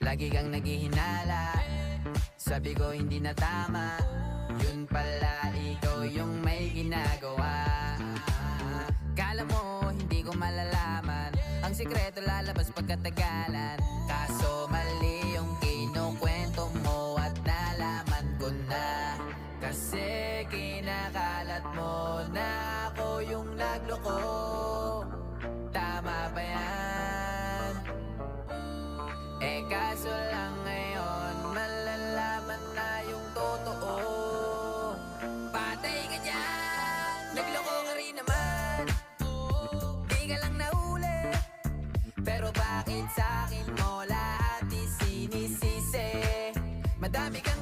Lagi kang naghihinala, sabi ko hindi na tama. Yun pala ikaw yung may ginagawa. Kala mo hindi ko malalaman, ang sikreto lalabas pagkatagalan. Kaso mali yung kinukwento mo at nalaman ko na. Kasi kinakalat mo na ako yung nagloko. Tama ba yan? Eh kaso lang ngayon malalaman na yung totoo. Patay ka dyan, nagloko ka rin naman. Di ka lang nahuli, pero bakit sa'kin mo lahat isinisisi? Madami ka